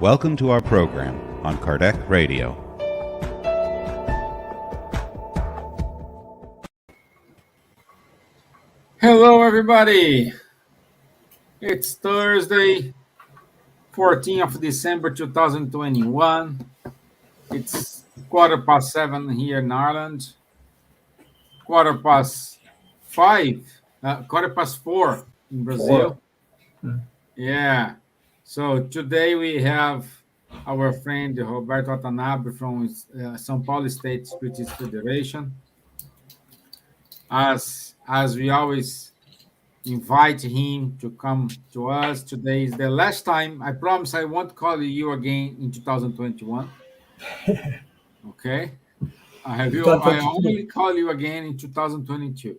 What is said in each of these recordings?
Welcome to our program on Kardec Radio. Hello, everybody. It's Thursday, 14th of December 2021. It's 7:15 here in Ireland, 4:04 in Brazil. Yeah. So today we have our friend Roberto Watanabe from São Paulo State Spiritist Federation. As we always invite him to come to us. Today is the last time. I promise I won't call you again in 2021. Okay? I only call you again in 2022.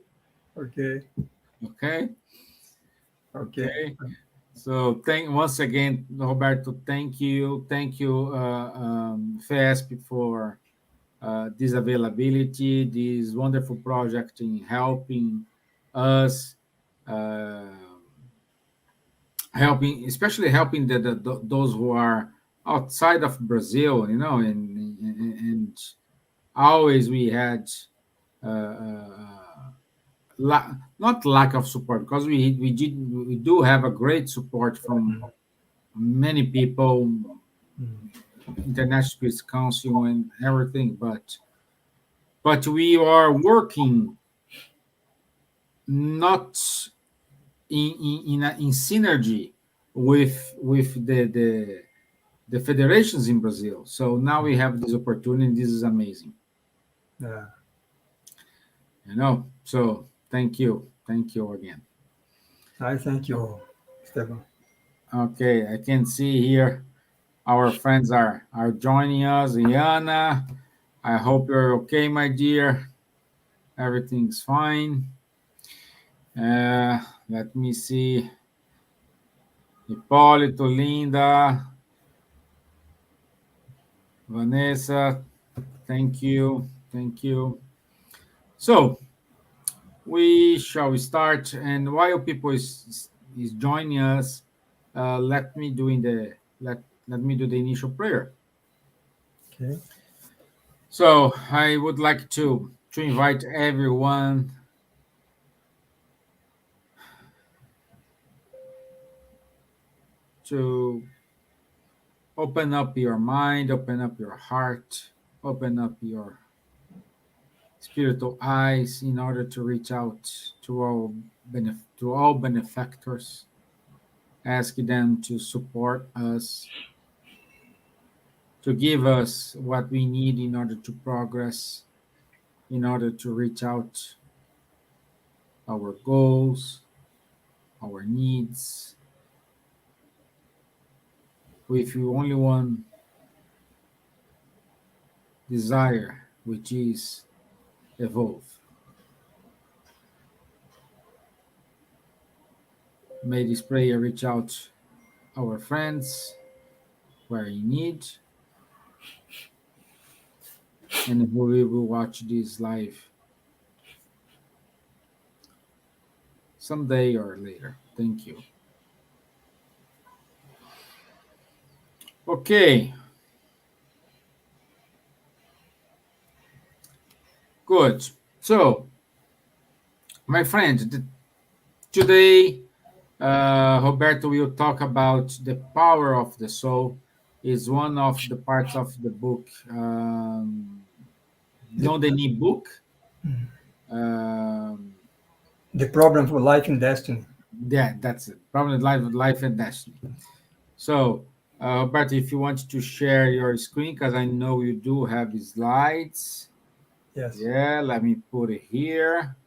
Okay. Okay? Okay. So once again, Roberto, thank you. Thank you, FESP, for this availability, this wonderful project in helping us especially helping those who are outside of Brazil, and always we had not lack of support, because we do have a great support from many people, International Space Council and everything, but we are working not in synergy with the federations in Brazil. So now we have this opportunity. This is amazing. Yeah. So thank you again. I thank you, Esteban. Okay, I can see here our friends are joining us. Iana, I hope you're okay, my dear. Everything's fine. Let me see. Hipólito, Linda, Vanessa, thank you. So we shall start, and while people is joining us, let me do the initial prayer. Okay. So I would like to invite everyone to open up your mind, open up your heart, open up your spiritual eyes in order to reach out to all benefactors. Ask them to support us, to give us what we need in order to progress, in order to reach out our goals, our needs, with only one desire, which is evolve. May this prayer reach out our friends who are in need, and who will watch this live someday or later. Thank you. Okay. Good. So, my friend, today Roberto will talk about the power of the soul. Is one of the parts of the book, Leon Denis book. The problem for life and destiny. Yeah, that's it. Problem life and destiny. So, Roberto, if you want to share your screen, because I know you do have slides. Yes. Yeah, let me put it here.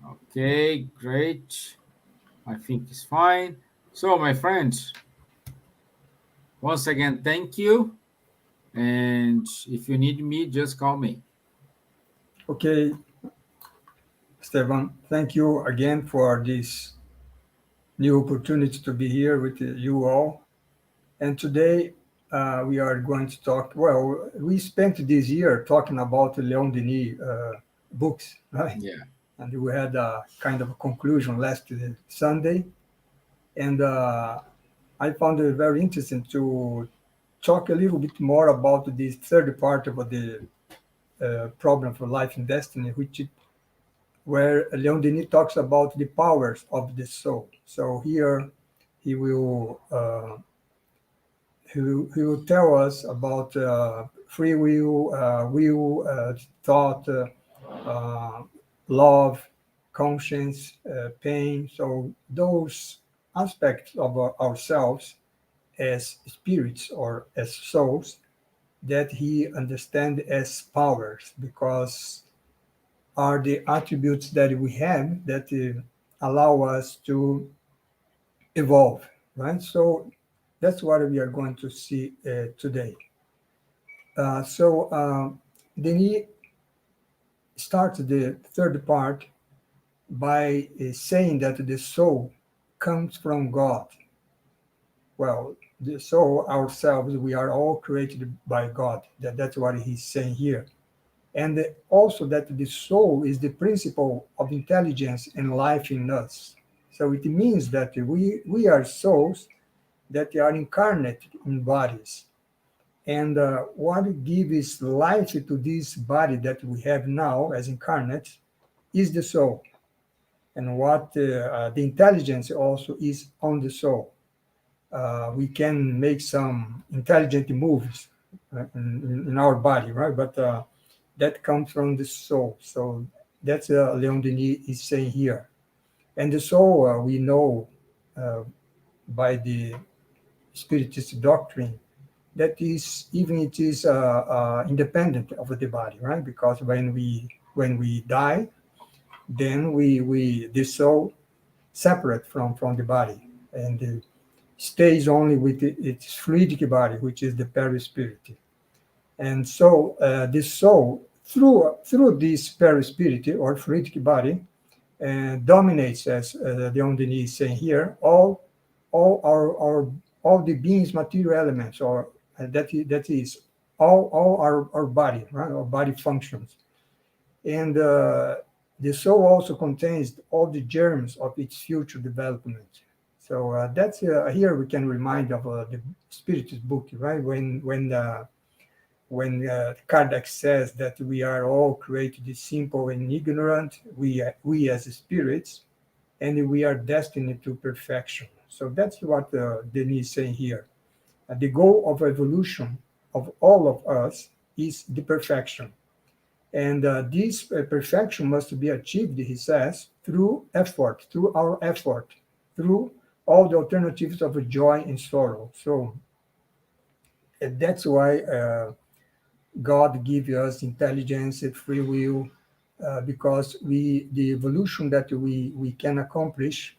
Okay, great. I think it's fine. So, my friends, once again, thank you. And if you need me, just call me. Okay, Esteban, thank you again for this new opportunity to be here with you all. And today we are going to talk, well, we spent this year talking about the Leon Denis books, right? Yeah. And we had a kind of a conclusion last Sunday. And I found it very interesting to talk a little bit more about this third part of the problem for life and destiny, where Leon Denis talks about the powers of the soul. So here he will he will tell us about free will, thought, uh, love, conscience, pain. So those aspects of ourselves as spirits or as souls that he understands as powers, because are the attributes that we have that allow us to evolve, right? So that's what we are going to see today. Denis starts the third part by saying that the soul comes from God. Well, the soul ourselves, we are all created by God. That's what he's saying here. And also that the soul is the principle of intelligence and life in us. So it means that we are souls that are incarnate in bodies. And what gives life to this body that we have now as incarnate is the soul. And what the intelligence also is on the soul. We can make some intelligent moves in our body, right? But that comes from the soul. So that's Leon Denis is saying here. And the soul, we know uh, by the Spiritist doctrine that is even it is independent of the body, right? Because when we die, then we the soul separate from the body and stays only with its fluidic body, which is the perispirit. And so the soul, through this perispirit or fluidic body, dominates, as Leon Denis is saying here, all the being's material elements, or that is all our body, right? Our body functions. And the soul also contains all the germs of its future development. So that's here we can remind of the Spiritist book, right? When Kardec says that we are all created simple and ignorant, we as spirits, and we are destined to perfection. So that's what Denis is saying here. The goal of evolution of all of us is the perfection. And this perfection must be achieved, he says, through effort, through our effort, through all the alternatives of joy and sorrow. So that's why God gives us intelligence and free will, because the evolution that we can accomplish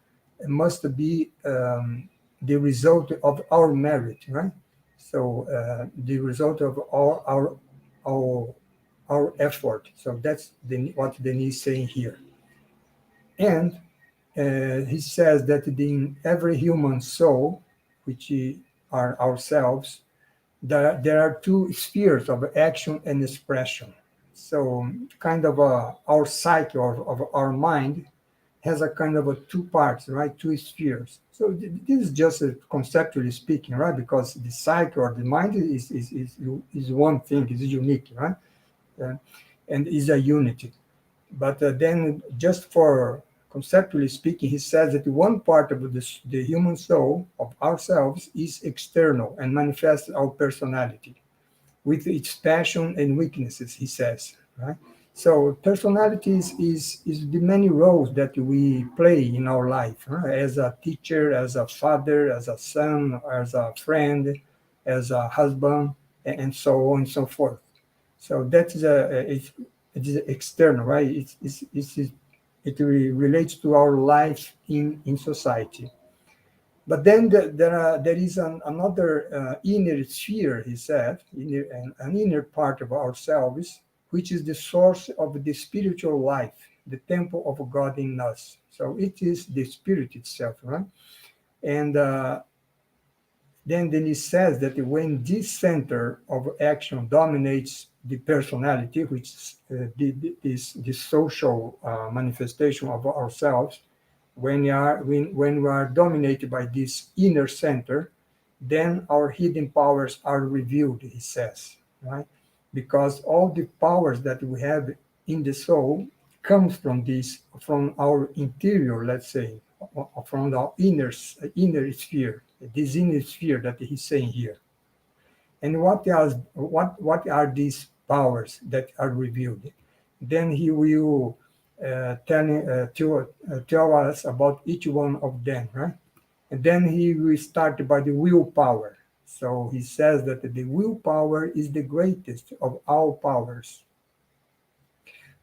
must be the result of our merit, right? So the result of all our effort. So that's what Denis is saying here. And he says that in every human soul, which are ourselves, there are two spheres of action and expression. So kind of our psyche or of our mind has a kind of a two parts, right? Two spheres. So this is just conceptually speaking, right? Because the psyche or the mind is one thing, is unique, right? Uh, and is a unity. But then, just for conceptually speaking, he says that one part of the human soul of ourselves is external and manifests our personality with its passion and weaknesses, he says. Right? So personality is the many roles that we play in our life, right? As a teacher, as a father, as a son, as a friend, as a husband, and so on and so forth. So that is it is external, right? It relates to our life in society. But then there is another inner sphere, he said, an inner part of ourselves, which is the source of the spiritual life, the temple of God in us. So it is the spirit itself, right? And then he says that when this center of action dominates the personality, which is the social manifestation of ourselves, when we are dominated by this inner center, then our hidden powers are revealed, he says, right? Because all the powers that we have in the soul comes from our interior, let's say, from our inner sphere, this inner sphere that he's saying here. And what are these powers that are revealed? Then he will tell us about each one of them, right? And then he will start by the willpower. So he says that the willpower is the greatest of all powers,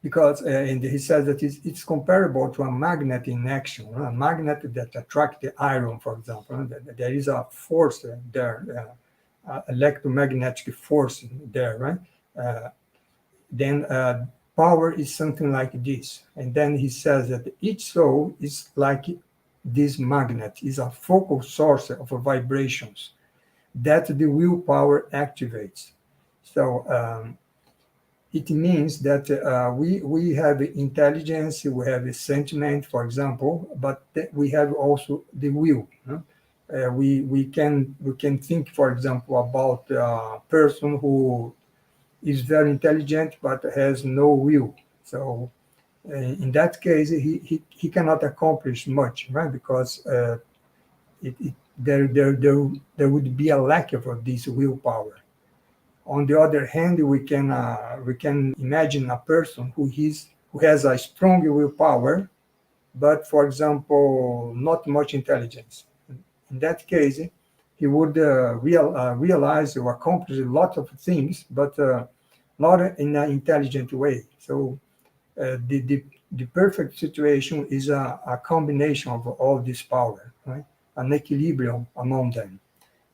because and he says that it's comparable to a magnet in action, a magnet that attracts the iron, for example. There is a force there, electromagnetic force there, right? Then power is something like this. And then he says that each soul is like this magnet, is a focal source of vibrations that the willpower activates. So it means that we have intelligence, we have a sentiment, for example, but we have also the will. We can think, for example, about a person who is very intelligent but has no will. So in that case, he cannot accomplish much, right? Because there would be a lack of this willpower. On the other hand, we can imagine a person who has a strong willpower, but, for example, not much intelligence. In that case, he would realize or accomplish a lot of things, but not in an intelligent way. So the perfect situation is a combination of all this power, right? An equilibrium among them.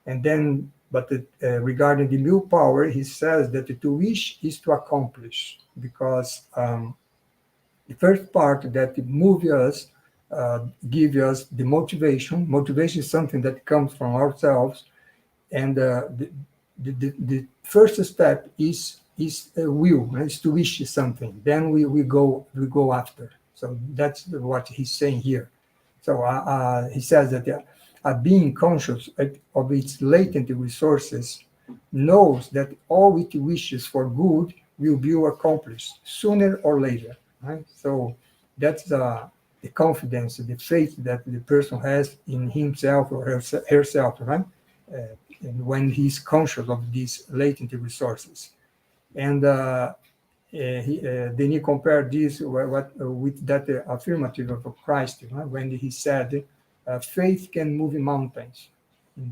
And then, but regarding the willpower, he says that to wish is to accomplish, because the first part that moves us, gives us the motivation. Motivation is something that comes from ourselves, and the first step is will, right? Is to wish something. Then we go after. So that's what he's saying here. So he says that being conscious of its latent resources knows that all it wishes for good will be accomplished sooner or later, right? So that's the confidence, the faith that the person has in himself or herself, right? And when he's conscious of these latent resources. And then he compared this with that affirmative of Christ, right? When he said, faith can move mountains.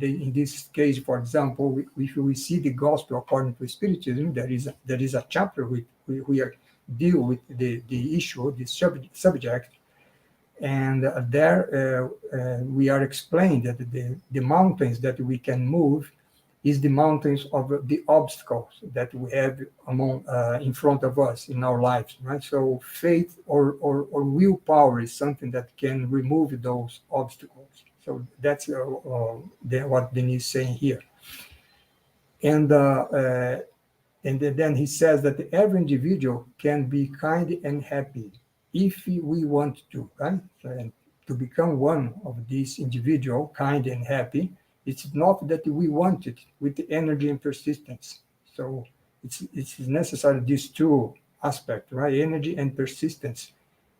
In this case, for example, if we see the gospel according to Spiritism, there is a chapter we deal with the issue, the subject, and there we are explained that the mountains that we can move is the mountains of the obstacles that we have in front of us in our lives, right? So faith or willpower is something that can remove those obstacles. So that's what Denis is saying here. And then he says that every individual can be kind and happy if we want to, right? And to become one of these individual, kind and happy, it's not that we want it with the energy and persistence. So it's necessary, these two aspects, right? Energy and persistence.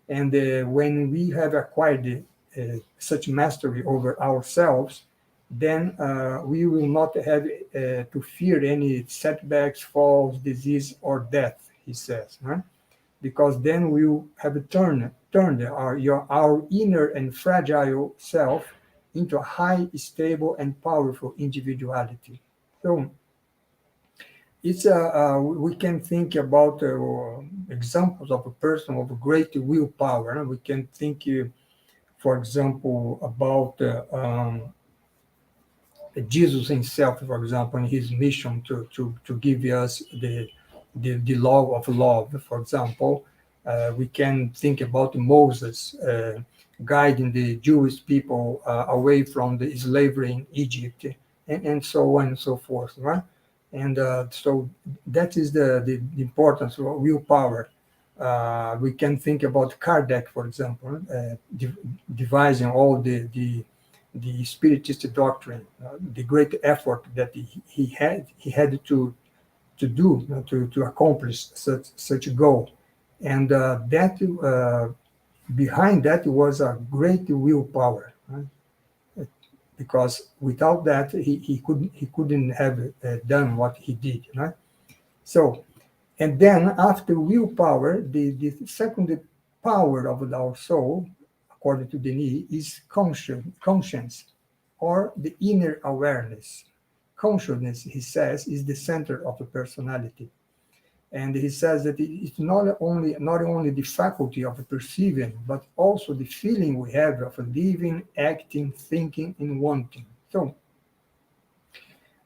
And when we have acquired such mastery over ourselves, then we will not have to fear any setbacks, falls, disease, or death, he says, right? Because then we will have turned our inner and fragile self into a high, stable, and powerful individuality. So it's we can think about examples of a person of great willpower. We can think, for example, about Jesus himself, for example, in his mission to give us the law of love, for example. We can think about Moses guiding the Jewish people away from the slavery in Egypt, and so on and so forth, right? And so that is the importance of willpower. We can think about Kardec, for example, devising all the spiritist doctrine, the great effort that he had to do, to accomplish such a goal, and that behind that was a great willpower, right? Because without that he couldn't have done what he did, right? So, and then after willpower, the second power of our soul, according to Denis, is conscience, or the inner awareness. Consciousness, he says, is the center of the personality. And he says that it's not only the faculty of perceiving, but also the feeling we have of living, acting, thinking, and wanting. So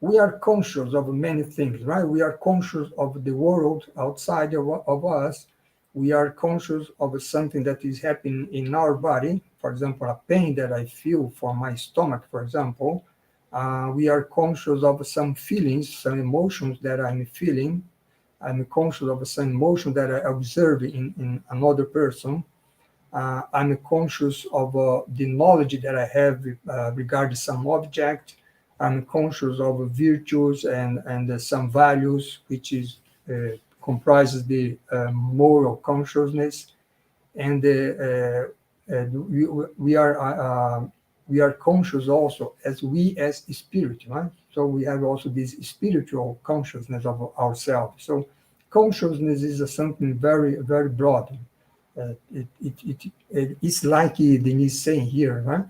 we are conscious of many things, right? We are conscious of the world outside of us. We are conscious of something that is happening in our body. For example, a pain that I feel for my stomach, for example. We are conscious of some feelings, some emotions that I'm feeling. I'm conscious of some emotion that I observe in another person. I'm conscious of the knowledge that I have regarding some object. I'm conscious of virtues and some values, which is comprises the moral consciousness. And we are conscious also as spirit, right? So we have also this spiritual consciousness of ourselves. So consciousness is something very, very broad. It's like Denis saying here, right?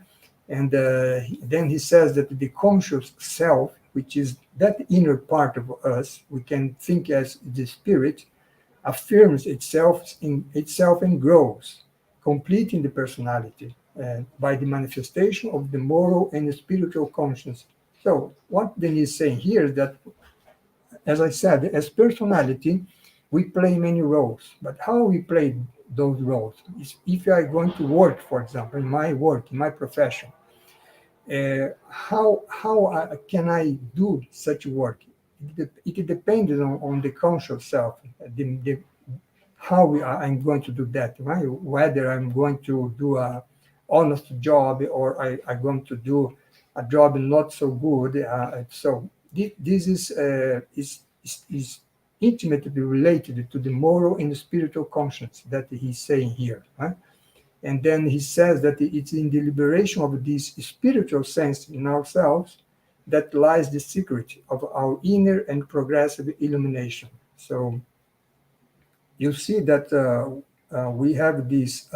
And then he says that the conscious self, which is that inner part of us, we can think as the spirit, affirms itself and grows, completing the personality by the manifestation of the moral and the spiritual conscience. So what Denis is saying here is that, as I said, as personality, we play many roles. But how we play those roles is if you are going to work, for example, in my work, in my profession, how can I do such work? It depends on the conscious self, I'm going to do that, right? Whether I'm going to do a honest job or I'm going to do a job not so good. So this is intimately related to the moral and spiritual conscience that he's saying here, right? And then he says that it's in the liberation of this spiritual sense in ourselves that lies the secret of our inner and progressive illumination. So you see that we have this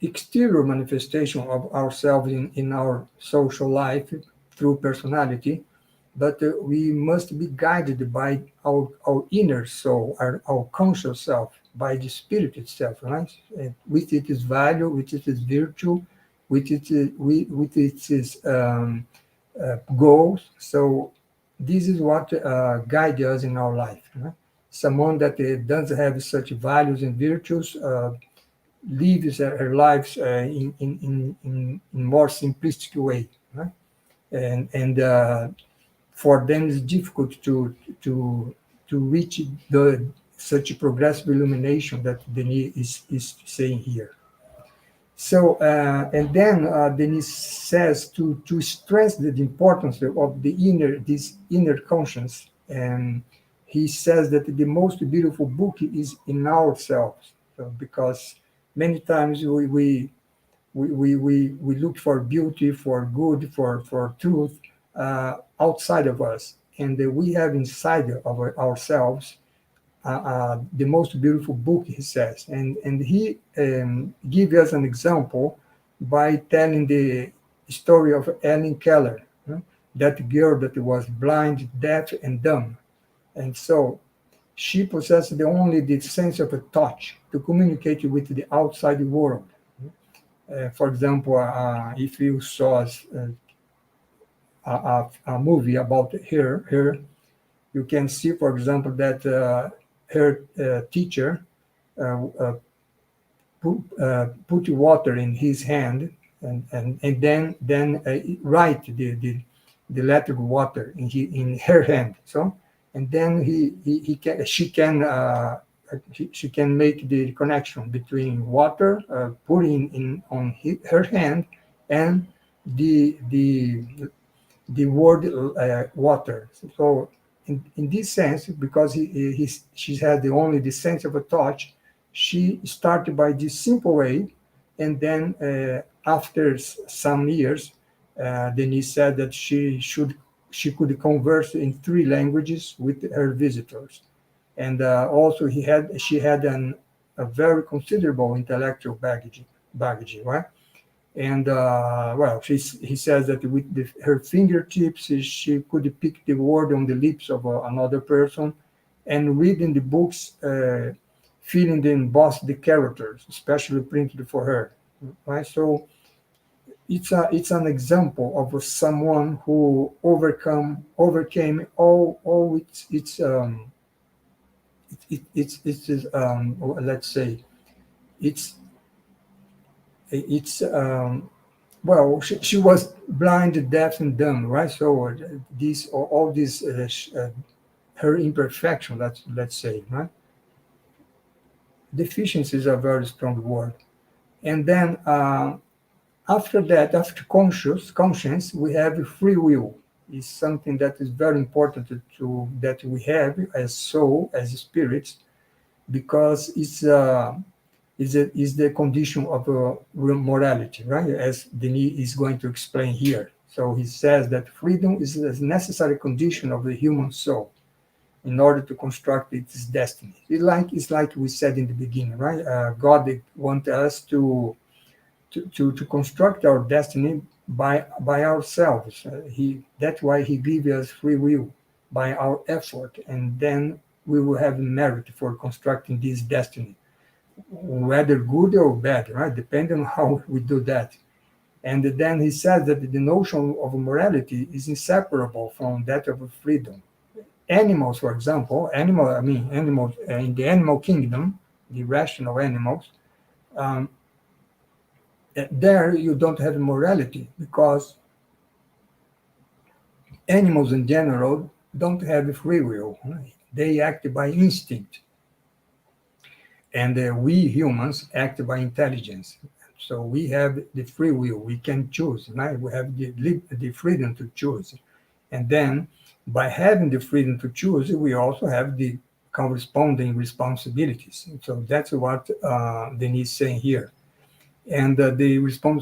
exterior manifestation of ourselves in our social life through personality, but we must be guided by our inner soul, our conscious self, by the spirit itself, right? With its value, with its virtue, with its goals. So this is what guides us in our life. Right? Someone that doesn't have such values and virtues lives her lives in more simplistic way, right? And for them it's difficult to reach the such progressive illumination that Denis is saying here. So and then Denis says to stress the importance of this inner conscience, and he says that the most beautiful book is in ourselves. So because many times we look for beauty, for good, for truth outside of us, and we have inside of ourselves the most beautiful book, he says. And he gives us an example by telling the story of Ellen Keller, that girl that was blind, deaf, and dumb. And so she possessed only the sense of a touch to communicate with the outside world. For example, if you saw a movie about her, you can see, for example, that her teacher put water in his hand and then write the letter water in her hand. So and then she can she can make the connection between water putting in on her hand and the the word water. So in this sense, because she had only the sense of a touch, she started by this simple way, and then after some years, Denise said that she could converse in three languages with her visitors, and also she had a very considerable intellectual baggage, right? And well, he says that with her fingertips, she could pick the word on the lips of another person, and reading the books, feeling the embossed the characters, especially printed for her. Right, so it's an example of someone who overcame all let's say it's it's well, she was blind, deaf, and dumb, right? So these all these her imperfection, let's say, right? Deficiency is a very strong word. And then after that, after conscience, we have free will. Is something that is very important that we have as soul, as spirits, because is the condition of morality, right? As Denis is going to explain here. So he says that freedom is a necessary condition of the human soul in order to construct its destiny. It's like we said in the beginning, right? God wants us to construct our destiny by ourselves. That's why He gives us free will by our effort, and then we will have merit for constructing this destiny, whether good or bad, right? Depending on how we do that. And then he says that the notion of morality is inseparable from that of freedom. Animals, for example, animals in the animal kingdom, the rational animals, um, there you don't have morality because animals in general don't have free will. Right? They act by instinct, and we humans act by intelligence. So we have the free will. We can choose. Right? We have the freedom to choose. And then by having the freedom to choose, we also have the corresponding responsibilities. So that's what Denis is saying here. And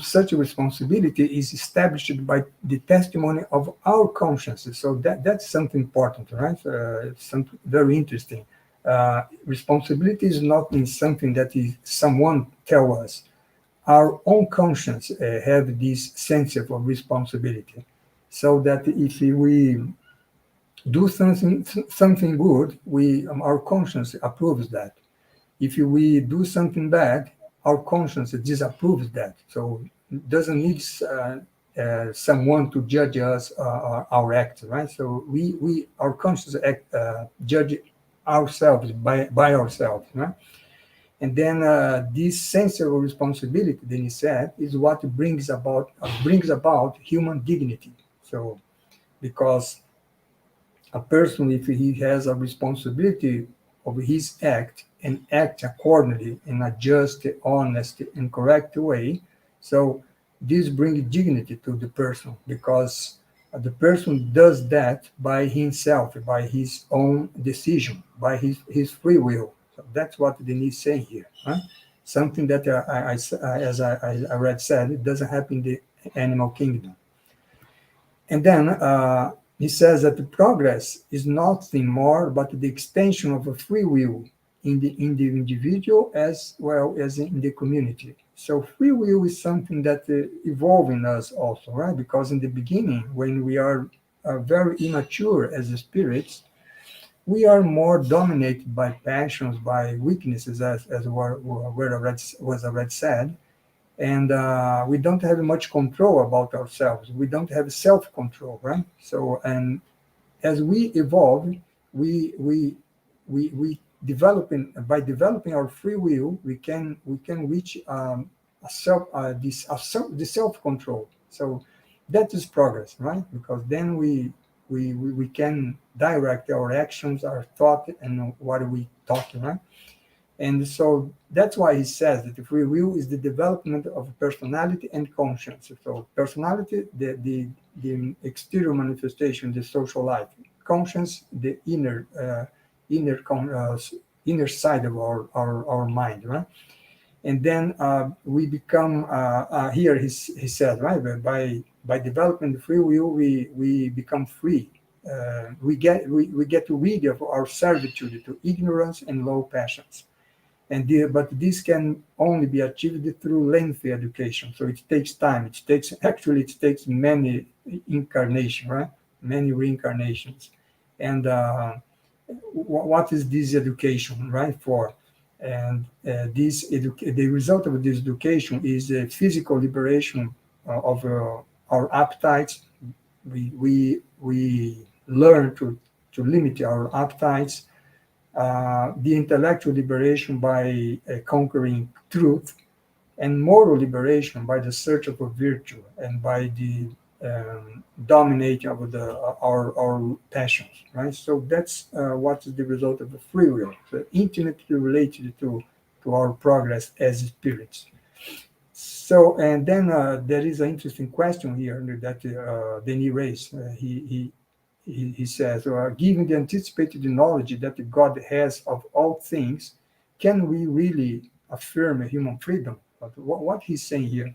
such a responsibility is established by the testimony of our consciences. So that's something important, right? It's something very interesting. Responsibility is not in something that is someone tell us. Our own conscience have this sense of responsibility, so that if we do something good, our conscience approves that. If we do something bad, our conscience disapproves that. So it doesn't need someone to judge us our act, right? So we our conscience judge ourselves by ourselves, right? And then this sense of responsibility, then he said, is what brings about human dignity. So because a person, if he has a responsibility of his act and act accordingly in a just, honest, and correct way, so this brings dignity to the person because the person does that by himself, by his own decision, by his free will. So that's what Denis is saying here. Huh? Something that, as I already said, it doesn't happen in the animal kingdom. And then he says that the progress is nothing more but the extension of a free will in the individual as well as in the community. So free will is something that evolves in us also, right? Because in the beginning, when we are very immature as spirits, we are more dominated by passions, by weaknesses, as was already said, and we don't have much control about ourselves. We don't have self-control, right? So, and as we evolve, we developing by developing our free will, we can reach the self-control. So that is progress, right? Because then we can direct our actions, our thought, and what we talk, right? And so that's why he says that free will is the development of personality and conscience. So personality, the exterior manifestation, the social life. Conscience, the inner inner side of our mind, right? And then we become here. He said, right, by developing the free will, we become free. We get rid of our servitude to ignorance and low passions, but this can only be achieved through lengthy education. So it takes time. It takes many incarnations, right? Many reincarnations. And what is this education, right? For and the result of this education is a physical liberation of our appetites. We learn to limit our appetites, the intellectual liberation by conquering truth, and moral liberation by the search of a virtue and by the dominating of our passions, right? So that's what is the result of the free will, so intimately related to our progress as spirits. So, and then there is an interesting question here that Denis raised. He says, given the anticipated knowledge that God has of all things, can we really affirm human freedom? But what he's saying here,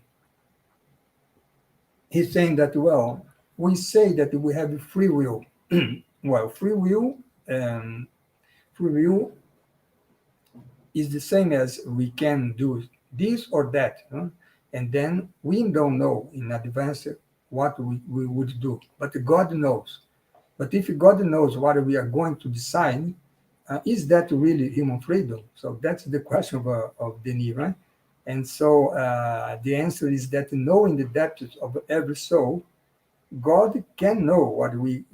he's saying that, well, we say that we have free will. Well, um, free will is the same as we can do this or that. Huh? And then we don't know in advance what we would do, but God knows. But if God knows what we are going to decide, is that really human freedom? So that's the question of Denis, right? And so the answer is that knowing the depths of every soul, God can know what we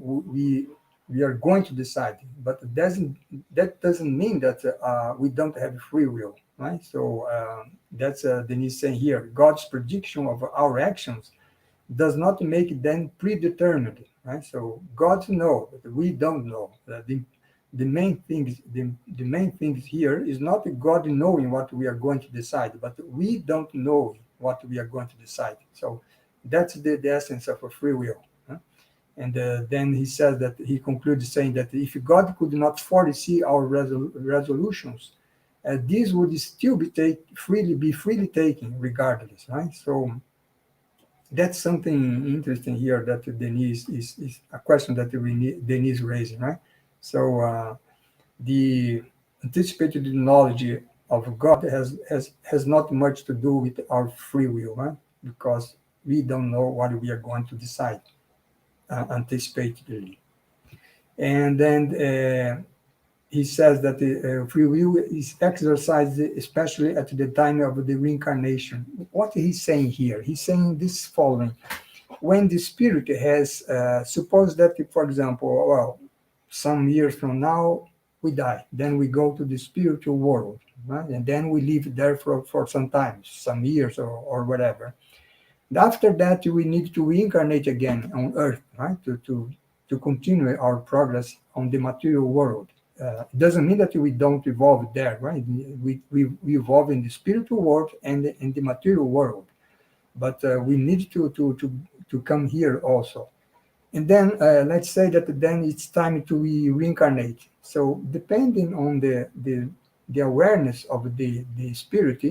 are going to decide, but that doesn't mean that we don't have free will, right? So that's Denis saying here. God's prediction of our actions does not make them predetermined, right? So God knows, but we don't know. The main thing here is not God knowing what we are going to decide, but we don't know what we are going to decide. So that's the essence of a free will. Huh? And then he says that he concludes saying that if God could not foresee our resolutions, these would still be freely taken regardless, right? So that's something interesting here that Denis is a question that Denis raising, right? So the anticipated knowledge of God has not much to do with our free will, right? Because we don't know what we are going to decide anticipatedly. And then he says that the free will is exercised especially at the time of the reincarnation. What he's saying here, he's saying this following: when the spirit has, suppose that, for example, well, some years from now we die, then we go to the spiritual world, right? And then we live there for some time, some years or whatever. After that, we need to reincarnate again on Earth, right? To continue our progress on the material world. It doesn't mean that we don't evolve there, right? We evolve in the spiritual world and in the material world, but we need to come here also. And then let's say that then it's time to reincarnate. So depending on the awareness of the spirit,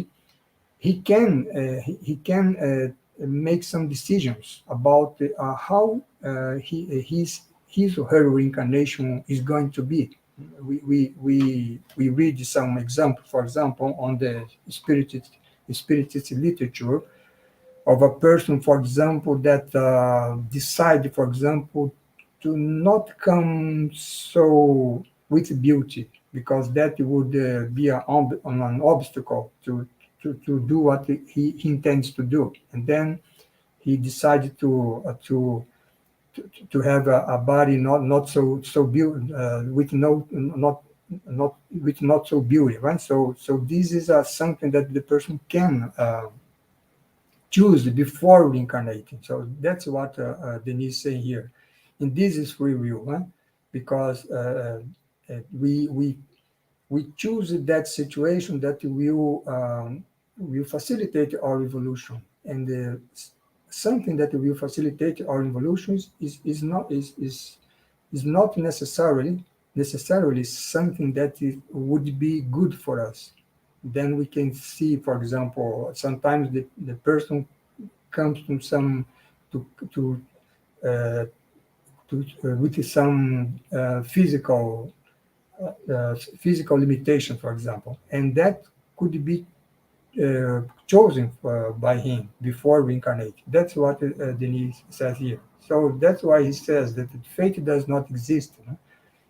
he can make some decisions about how his or her reincarnation is going to be. We read some example, for example, on the spiritist literature of a person, for example, that decide, for example, to not come so with beauty, because that would be an obstacle to do what he intends to do. And then he decided to have a body not so beauty, with not so beauty, right? So this is something that the person can choose before reincarnating. So that's what Denis is saying here. And this is free will, huh? Because we we choose that situation that will facilitate our evolution. And something that will facilitate our evolution is not necessarily something that would be good for us. Then we can see, for example, sometimes the person comes to some to uh, with some physical limitation, for example, and that could be chosen by him before reincarnate. That's what Denise says here. So that's why he says that fate does not exist.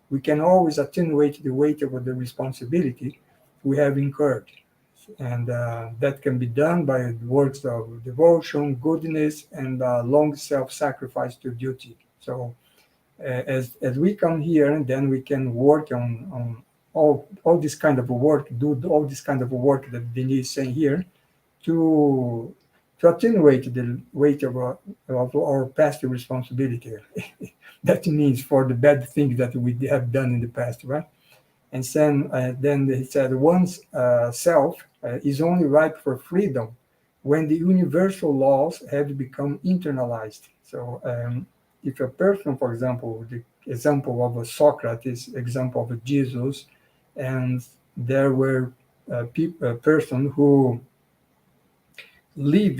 We can always attenuate the weight of the responsibility we have incurred. And that can be done by works of devotion, goodness, and long self-sacrifice to duty. So as we come here, and then we can work on all this kind of work, do all this kind of work that Denise is saying here, to attenuate the weight of our past responsibility. That means for the bad things that we have done in the past, right? And then he said, one's self is only ripe for freedom when the universal laws have become internalized. So if a person, for example, the example of a Socrates, example of a Jesus, and there were a person who live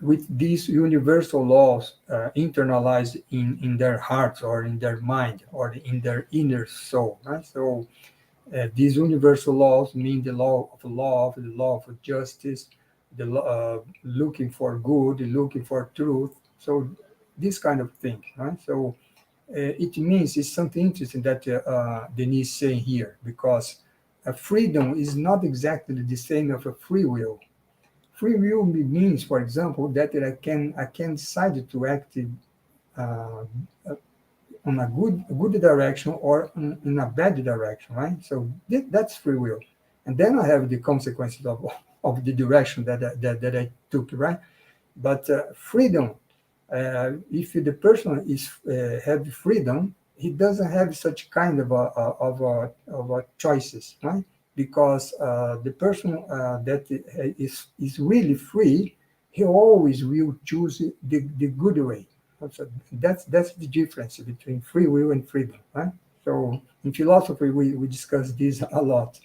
with these universal laws internalized in their hearts or in their mind or in their inner soul. Right? So these universal laws mean the law of love, the law of justice, the looking for good, looking for truth. So this kind of thing. Right? So it means it's something interesting that Denise is saying here, because freedom is not exactly the same as a free will. Free will means, for example, that I can decide to act uh, on a good direction or in a bad direction, right? So that's free will, and then I have the consequences of the direction that I took, right? But freedom, if the person is have freedom, he doesn't have such kind of choices, right? Because the person that is really free, he always will choose the good way. So that's the difference between free will and freedom, right? So in philosophy, we discuss this a lot.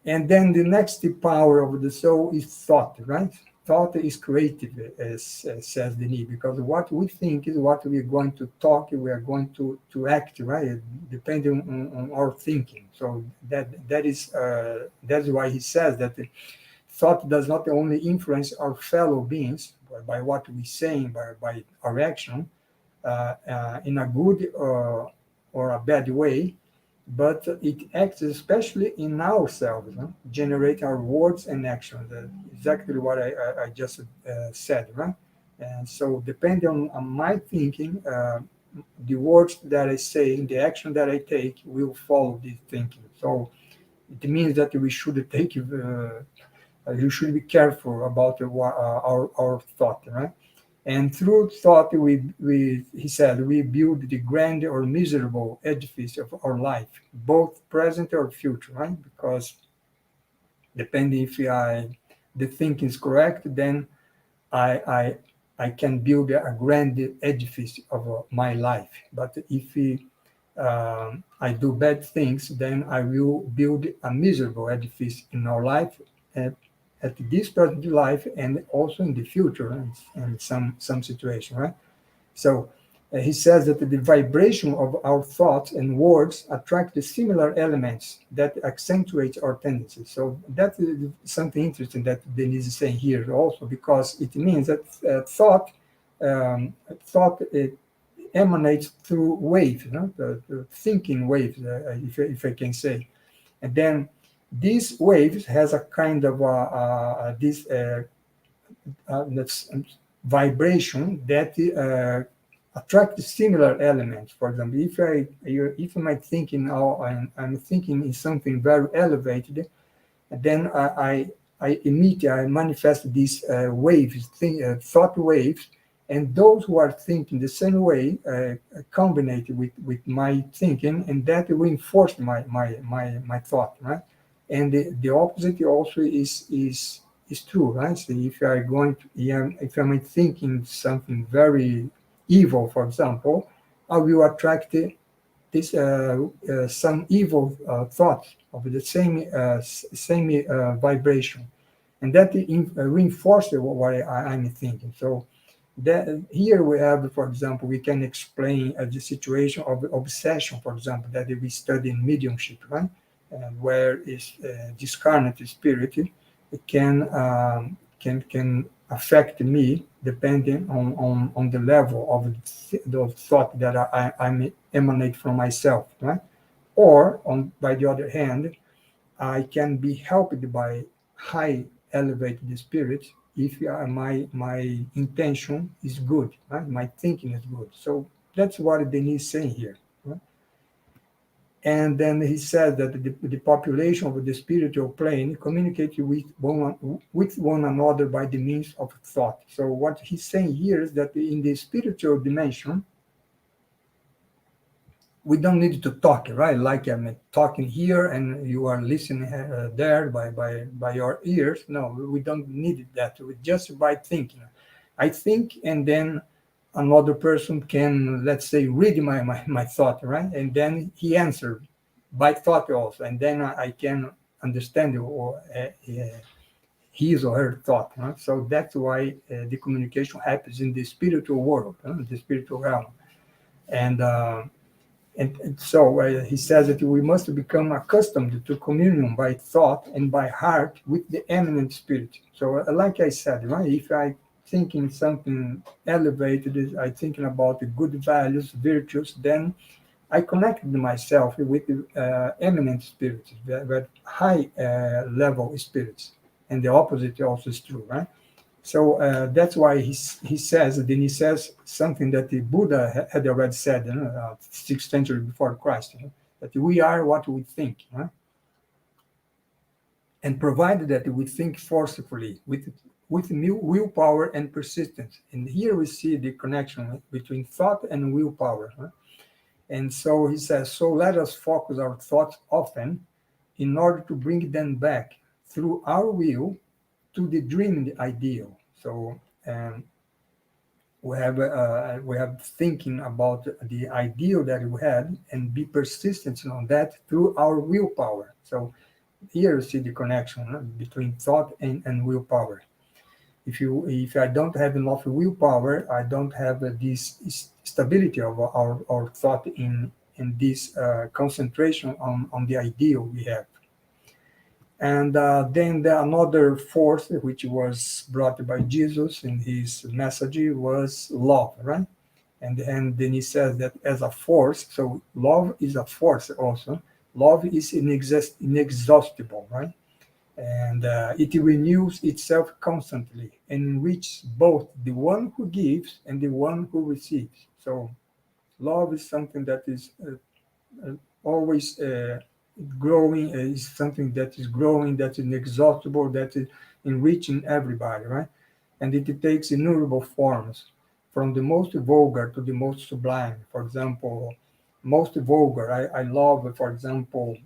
And then the next power of the soul is thought, right? Thought is creative, as says Denis, because what we think is what we are going to talk, we are going to act, right? Depending on our thinking. So that's why he says that the thought does not only influence our fellow beings by what we say, by our action, in a good or a bad way, but it acts especially in ourselves, generate our words and actions. Exactly what I just said, right? And so, depending on my thinking, the words that I say, the action that I take, will follow this thinking. So, it means that we should take, you should be careful about our thought, right? And through thought, he said, we build the grand or miserable edifice of our life, both present or future, right? Because depending if the thinking is correct, then I, I, I can build a grand edifice of my life. But if I do bad things, then I will build a miserable edifice in our life, at this present life and also in the future, and some situation, right? So he says that the vibration of our thoughts and words attract the similar elements that accentuate our tendencies. So that is something interesting that Denise is saying here also, because it means that thought emanates through waves, the thinking waves, if I can say. And then these waves has a kind of this vibration that attracts similar elements. For example, if I'm thinking now, I'm thinking in something very elevated, then I manifest these waves, thought waves, And those who are thinking the same way combined with my thinking, and that reinforced my thought, right? And the opposite also is true, right? So if you are going to, yeah, if I'm thinking something very evil, for example, I will attract this some evil thoughts of the same vibration, and that reinforces what I'm thinking. So that here we have, for example, we can explain the situation of obsession, for example, that we study in mediumship, right? Where is discarnate spirit it can affect me depending on the level of the thought that I emanate from myself, right? Or on by the other hand, I can be helped by high elevated spirit if my intention is good, right? My thinking is good. So that's what Denis is saying here. Right? And then he said that the population of the spiritual plane communicates with one another by the means of thought. So what he's saying here is that in the spiritual dimension, we don't need to talk, right? Like I'm talking here and you are listening there by your ears. No, we don't need that. We just by thinking. I think, and then another person can, let's say, read my thought, right? And then he answered by thought also, and then I can understand his or her thought. Right? So that's why the communication happens in the spiritual world, the spiritual realm, and. And so he says that we must become accustomed to communion by thought and by heart with the eminent spirit. So, like I said, right, if I thinking something elevated, I thinking about the good values, virtues, then I connected myself with the eminent spirits, the high level spirits, and the opposite also is true, right? So that's why he says, then he says something that the Buddha had already said, 6th century before Christ, that we are what we think, and provided that we think forcefully with willpower and persistence. And here we see the connection between thought and willpower. And so he says, so let us focus our thoughts often in order to bring them back through our will to the dreamed ideal. So we have thinking about the ideal that we had and be persistent on that through our willpower. So here you see the connection between thought and willpower. If I don't have enough willpower, I don't have this stability of our thought in this concentration on the ideal we have. And then another force which was brought by Jesus in his message was love, right? And then he says that as a force, so love is a force also. Love is inexhaustible, right? And it renews itself constantly and enriches both the one who gives and the one who receives. So love is something that is always growing, is something that is growing, that is inexhaustible, that is enriching everybody, right? And it takes innumerable forms, from the most vulgar to the most sublime. For example, most vulgar, I love, for example,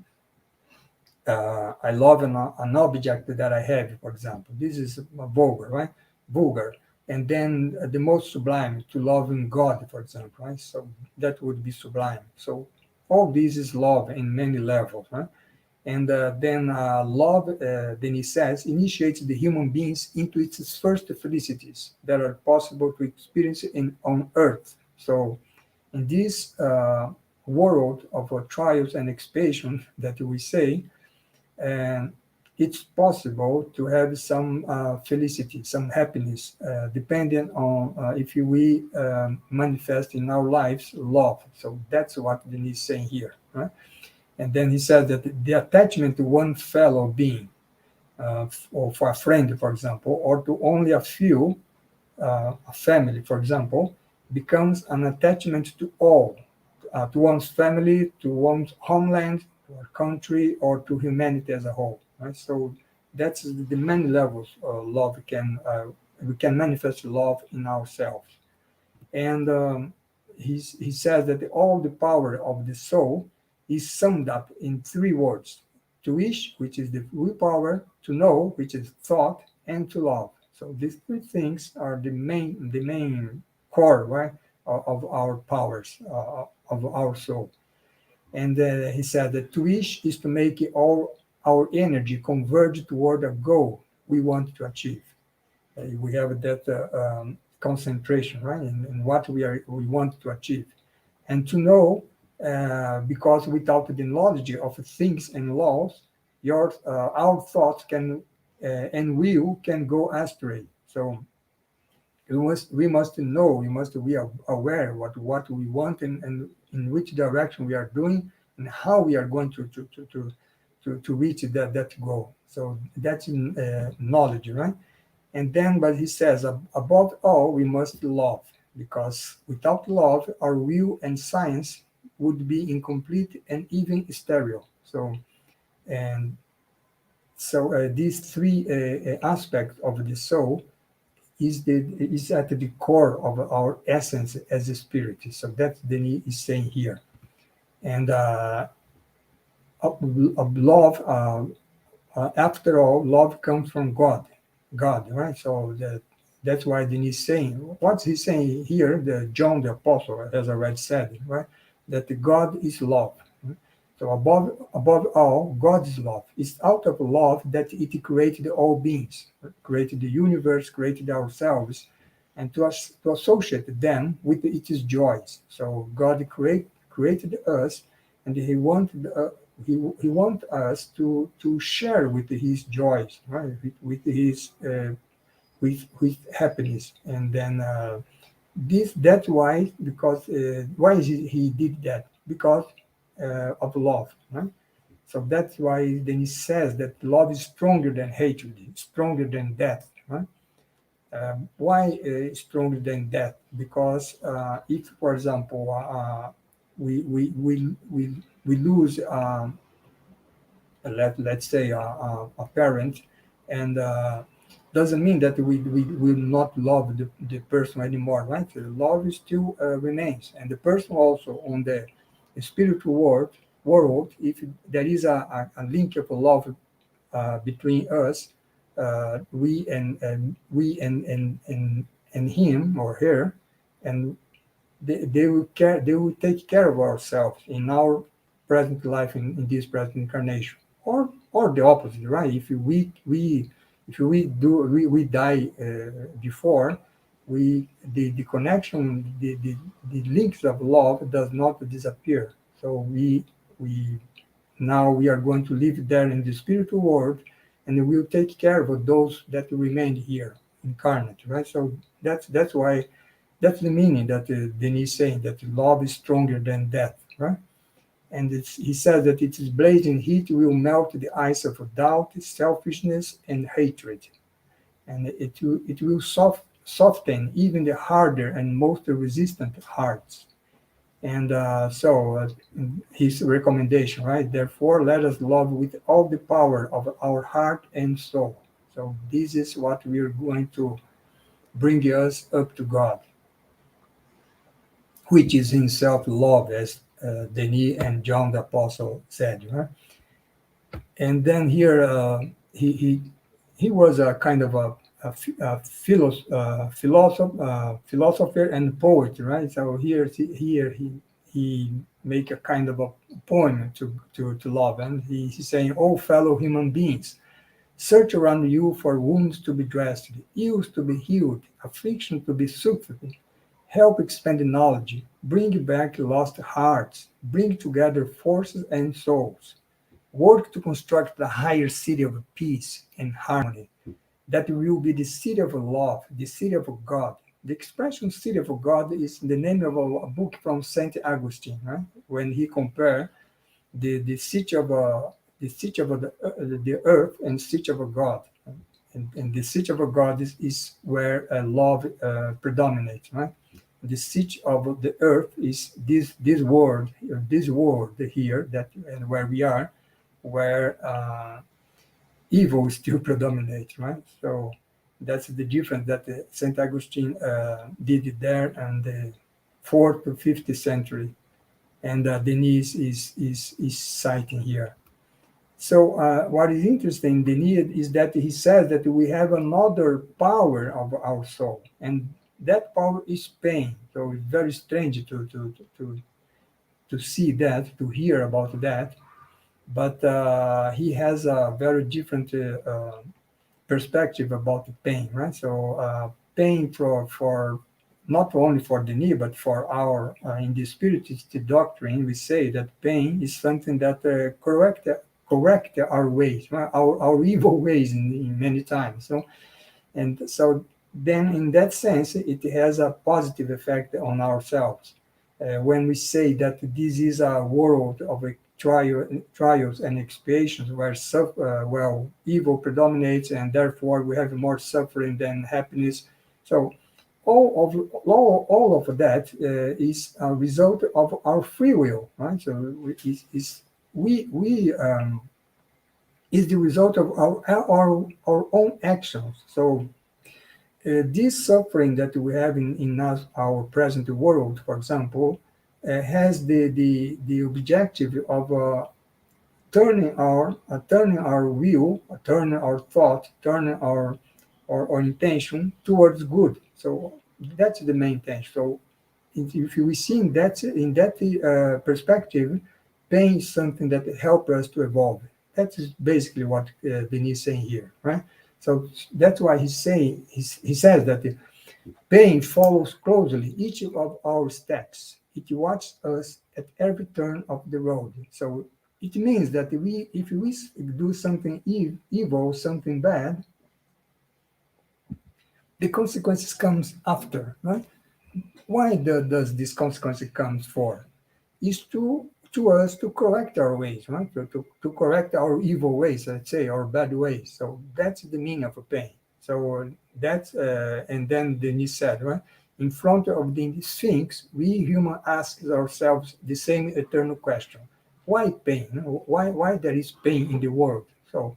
I love an object that I have, for example. This is vulgar, right? Vulgar. And then the most sublime, to loving God, for example, right? So that would be sublime. So all this is love in many levels, right? And then love, then he says, initiates the human beings into its first felicities that are possible to experience on earth. So in this world of trials and expiation that we say, and it's possible to have some felicity, some happiness, depending on if we manifest in our lives love. So that's what Denis is saying here. Right? And then he said that the attachment to one fellow being, or for a friend, for example, or to only a few, a family, for example, becomes an attachment to all, to one's family, to one's homeland, to our country, or to humanity as a whole. Right? So that's the many levels of love we can manifest love in ourselves. And he says that all the power of the soul is summed up in three words: to wish, which is the willpower; to know, which is thought; and to love. So these three things are the main core, right, of our powers, of our soul. And he said that to wish is to make all our energy converge toward a goal we want to achieve. We have that concentration, right, in what we want to achieve. And to know, because without the knowledge of things and laws, our thoughts can and will can go astray. So we must know, we must be aware what we want, and in which direction we are doing, and how we are going to reach that goal. So that's knowledge, right? And then, but he says, above all, we must love, because without love, our will and science would be incomplete and even sterile. So these three aspects of the soul is at the core of our essence as a spirit. So that Denis is saying here. And of love, after all, love comes from God, right? So that's why Denis is saying, what's he saying here? The John the Apostle has already said, right? That the God is love. So above all, God is love. It's out of love that it created all beings, created the universe, created ourselves, and to associate them with its joys. So God created us, and He want us to share with His joys, right? With His with happiness. And then that's why, because why he did that? Because of love, right? So that's why then he says that love is stronger than hatred, stronger than death, right? Why stronger than death? Because if, for example, we lose, let's say, a parent, and doesn't mean that we will not love the person anymore, right? The love still remains, and the person also on the spiritual world, if there is a link of love between us, we and him or her, and they will take care of ourselves in our present life, in this present incarnation, or the opposite, right? If we die before, the connection, the links of love does not disappear. So we now we are going to live there in the spiritual world, and we will take care of those that remain here incarnate, right? So that's why, that's the meaning that Denis is saying, that love is stronger than death, right? And he says that its blazing heat will melt the ice of doubt, selfishness, and hatred, and it will soften even the harder and most resistant hearts. And his recommendation, right? Therefore, let us love with all the power of our heart and soul. So this is what we are going to bring us up to God, which is himself love, as Denis and John the Apostle said. Right? And then here he was a kind of philosopher and poet, right? So here he make a kind of a poem to love, and he's saying, "Oh, fellow human beings, search around you for wounds to be dressed, ills to be healed, affliction to be soothed. Help expand knowledge, bring back lost hearts, bring together forces and souls. Work to construct the higher city of peace and harmony. That will be the city of love, the city of God." The expression "city of God" is the name of a book from Saint Augustine, right? When he compared the city of the earth and city of God, and the city of God is where love predominates, right? The city of the earth is this world here, that and where we are, where evil still predominates, right? So That's the difference that Saint Augustine did it there in the 4th to 5th century, and Denis is citing here. So what is interesting, Denis, is that he says that we have another power of our soul, and that power is pain. So it's very strange to see that, to hear about that. But he has a very different perspective about the pain, right? So pain for not only for the knee, but for our in the spiritist doctrine, we say that pain is something that correct our ways, right? Our evil ways in many times. So and so then in that sense, it has a positive effect on ourselves. When we say that this is a world of trials and expiations where well, evil predominates and therefore we have more suffering than happiness. So all of that is a result of our free will, right? So we is the result of our own actions. So this suffering that we have in us, our present world, for example, has the objective of turning our will, turning our thought, turning our intention towards good. So that's the main thing. So if we see in that perspective, pain is something that helps us to evolve. That is basically what Denis is saying here, right? So that's why he says that the pain follows closely each of our steps. It watches us at every turn of the road. So it means that if we do something evil, something bad, the consequences comes after, right? Why does this consequence comes for? Is to us to correct our ways, right? To correct our evil ways, let's say, our bad ways. So that's the meaning of a pain. So that's and then Denis said, right? In front of the Sphinx, we human ask ourselves the same eternal question: Why pain? Why there is pain in the world? So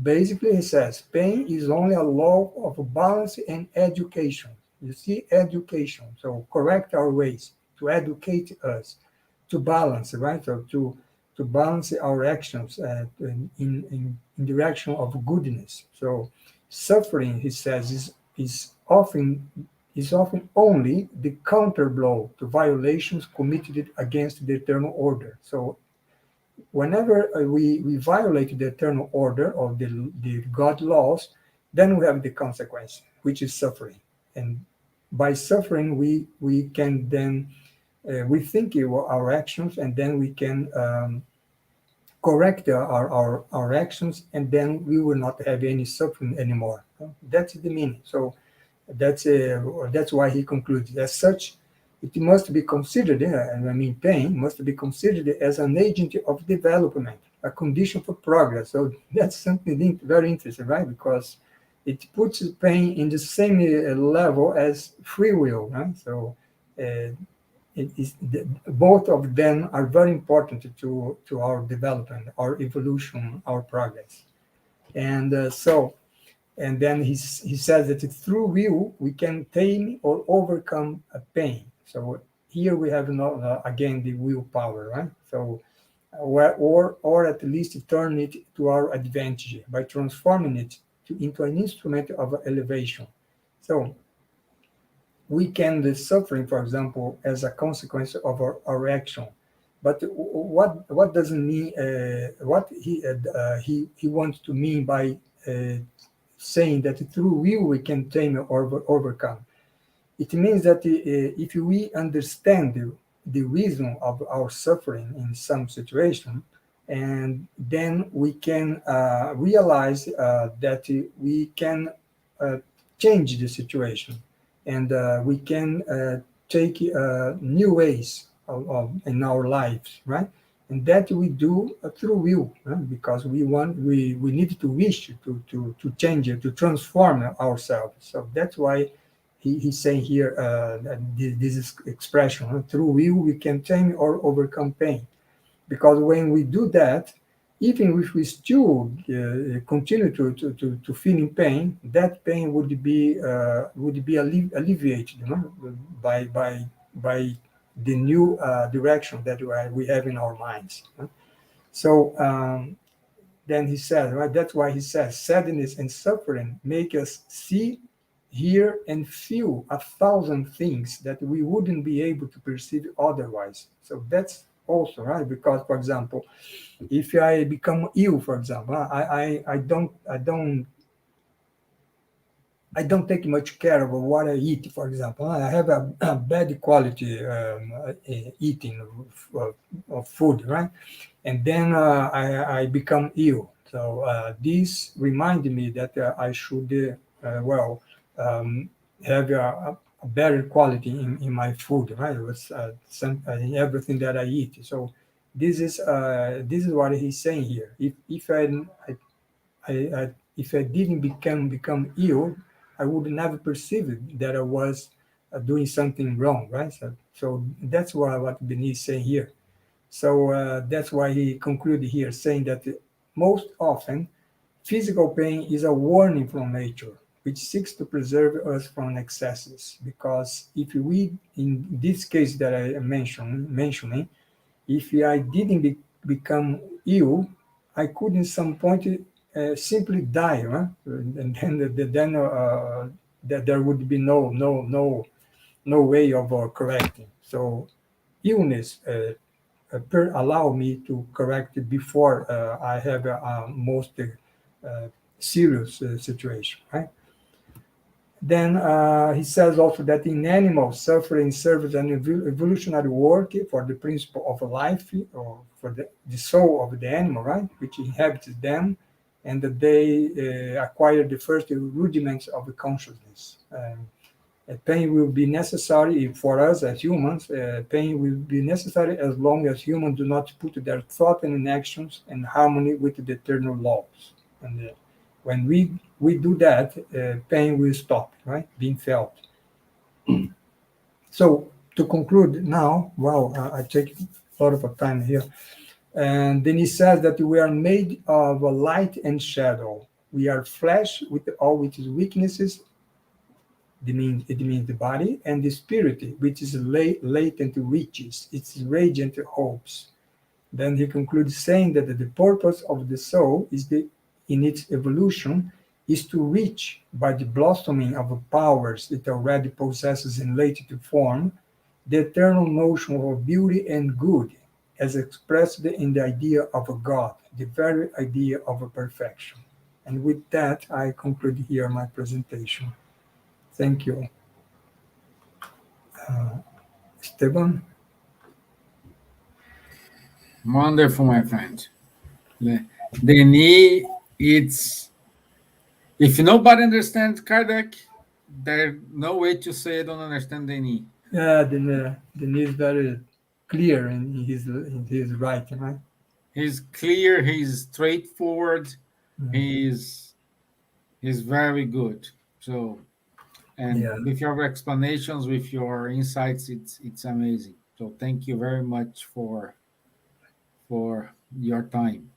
basically, he says pain is only a law of balance and education. You see, education. So correct our ways to educate us to balance, right? Or to balance our actions in direction of goodness. So suffering, he says, is often only the counter blow to violations committed against the eternal order. So whenever we violate the eternal order of the God laws, then we have the consequence, which is suffering. And by suffering, we can then we think our actions, and then we can correct our actions, and then we will not have any suffering anymore. That's the meaning. So that's why he concludes as such. It must be considered, and I mean pain must be considered as an agent of development, a condition for progress. So that's something very interesting, right? Because it puts pain in the same level as free will, right? So both of them are very important to our development, our evolution, our progress. And then he says that through will we can tame or overcome a pain. So here we have again the willpower, right? So or at least turn it to our advantage by transforming it into an instrument of elevation. So we can be suffering, for example, as a consequence of our action. But what doesn't mean what he wants to mean by saying that through will we can tame or overcome? It means that if we understand the reason of our suffering in some situation, and then we can realize that we can uh, change the situation, and we can take new ways in our lives, right? And that we do through will, right? Because we need to wish to change it, to transform ourselves. So that's why he's saying here this expression: through will we can tame or overcome pain. Because when we do that, even if we still continue to feel in pain, that pain would be alleviated, by the new direction that we have in our minds. So then he says, right? That's why he says, sadness and suffering make us see, hear, and feel 1,000 things that we wouldn't be able to perceive otherwise. So that's also right, because, for example, if I become ill, for example, I don't take much care of what I eat. For example, I have a bad quality eating of food, right? And then I become ill. So this reminded me that I should um, have a better quality in my food, right? It was in everything that I eat. So this is what he's saying here. If if I didn't become ill, I would never perceive it, that I was doing something wrong, right? So that's what Benin is saying here. So that's why he concluded here, saying that most often physical pain is a warning from nature, which seeks to preserve us from excesses. Because if we, in this case that I mentioning, if I didn't become ill, I could in some point simply die, huh? And then that there would be no way of correcting. So illness allow me to correct it before I have a most serious situation, right? Then he says also that in animals, suffering serves an evolutionary work for the principle of life, or for the soul of the animal, right, which inhabits them, and that they acquire the first rudiments of consciousness. Pain will be necessary for us as humans. Pain will be necessary as long as humans do not put their thought and actions in harmony with the eternal laws. And when we do that, pain will stop, right, being felt. So to conclude now, wow, I take a lot of time here. And then he says that we are made of light and shadow. We are flesh with all its weaknesses. It means the body, and the spirit, which is latent riches, its radiant hopes. Then he concludes saying that the purpose of the soul in its evolution is to reach, by the blossoming of powers it already possesses in latent form, the eternal notion of beauty and good, as expressed in the idea of a God, the very idea of a perfection. And with that, I conclude here my presentation. Thank you. Esteban? Wonderful, my friend. Denis, it's if nobody understands Kardec, there's no way to say I don't understand Denis. Yeah, then he's very clear in his writing, right? He's clear, he's straightforward, Mm. he's very good. So, Yeah, and with your explanations, with your insights, it's amazing. So thank you very much for your time.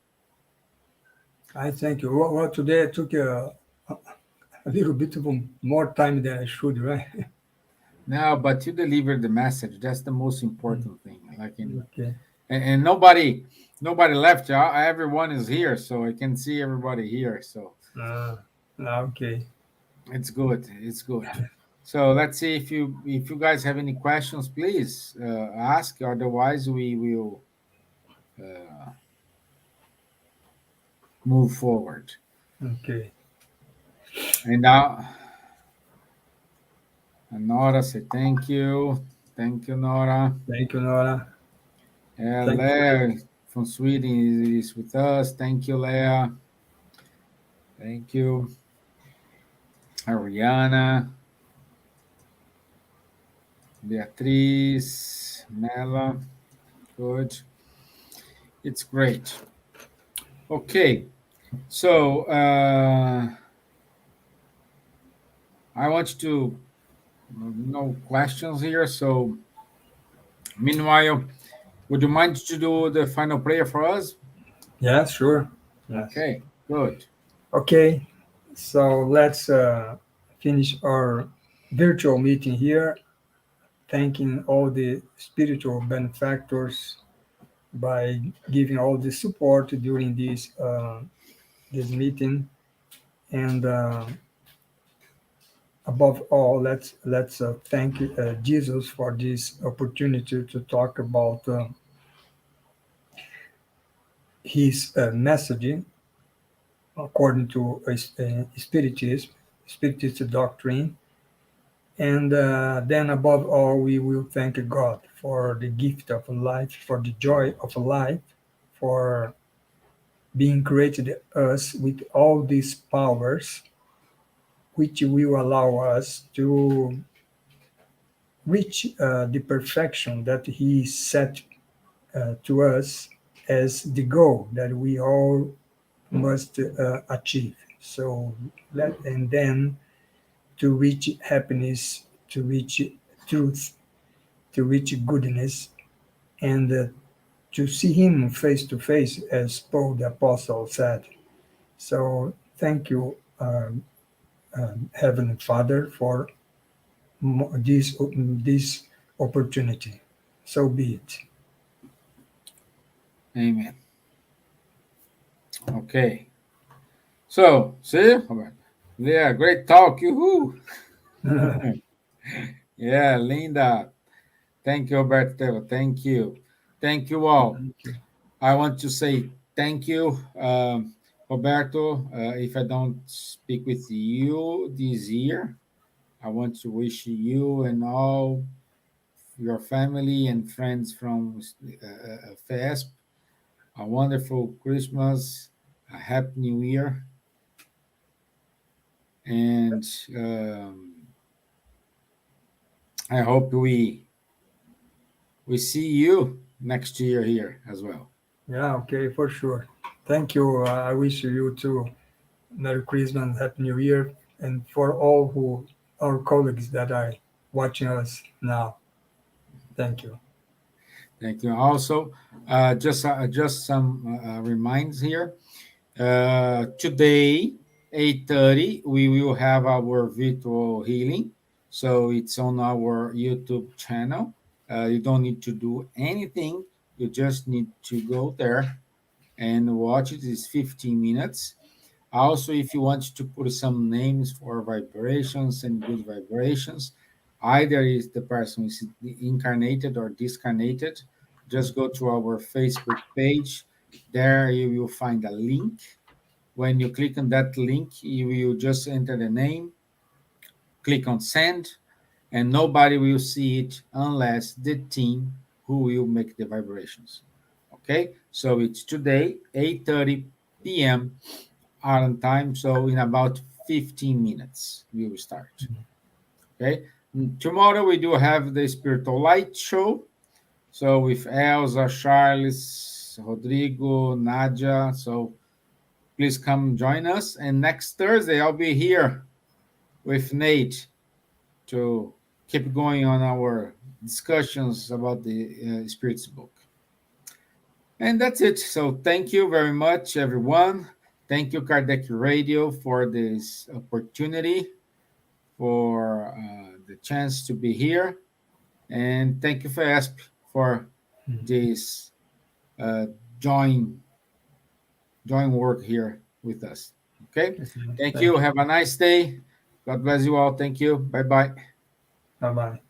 I thank you. Well, today I took a little bit of more time than I should, right? No, but you delivered the message. That's the most important thing. Like Okay. and nobody left. Everyone is here, so I can see everybody here. So Uh, okay. it's good. It's good. So let's see if you guys have any questions, please ask. Otherwise, we will uh, move forward. Okay. And now, Nora say thank you, Nora. Thank you, Nora. Thank you for Leah from Sweden is with us. Thank you, Leah. Thank you, Ariana, Beatriz, Mela. Good. It's great. Okay. So I want to no questions here. So meanwhile, would you mind to do the final prayer for us? Yeah, sure. Yes. Okay, good. Okay, so let's finish our virtual meeting here, thanking all the spiritual benefactors by giving all the support during this meeting, and above all, let's thank Jesus for this opportunity to talk about his messaging according to Spiritist doctrine. And then, above all, we will thank God for the gift of life, for the joy of life, for being created us with all these powers, which will allow us to reach the perfection that He set to us as the goal that we all must achieve. So, and then to reach happiness, to reach truth, to reach goodness, and to see Him face to face, as Paul the Apostle said. So, thank you, Heavenly Father, for this opportunity. So be it. Amen. Okay. So, see, Roberto? Yeah, great talk. Yoo-hoo. Yeah, Linda. Thank you, Roberto. Thank you. Thank you all. Thank you. I want to say thank you, Roberto. If I don't speak with you this year, I want to wish you and all your family and friends from FESP a wonderful Christmas, a happy New Year, and I hope we see you next year here as well. Yeah, okay, for sure. Thank you. I wish you too Merry Christmas, Happy New Year, and for all who our colleagues that are watching us now. Thank you. Thank you. Also, just some reminds here. Today, 8:30, we will have our virtual healing. So it's on our YouTube channel. You don't need to do anything. You just need to go there and watch it. It's 15 minutes. Also, if you want to put some names for vibrations and good vibrations, either is the person is incarnated or discarnated, just go to our Facebook page. There you will find a link. When you click on that link, you will just enter the name, click on send, and nobody will see it unless the team who will make the vibrations. Okay, so it's today 8:30 p.m. Ireland time. So in about 15 minutes, we will start. Okay. Tomorrow we do have the Spiritual Light show. So with Elsa, Charles, Rodrigo, Nadia. So please come join us. And next Thursday I'll be here with Nate to keep going on our discussions about the Spirits book. And that's it. So thank you very much, everyone. Thank you, Kardec Radio, for this opportunity, for the chance to be here. And thank you, FASP, for this uh, join, join work here with us. Okay. Thank you. Thank you. Have a nice day. God bless you all. Thank you. Bye bye. Bye bye.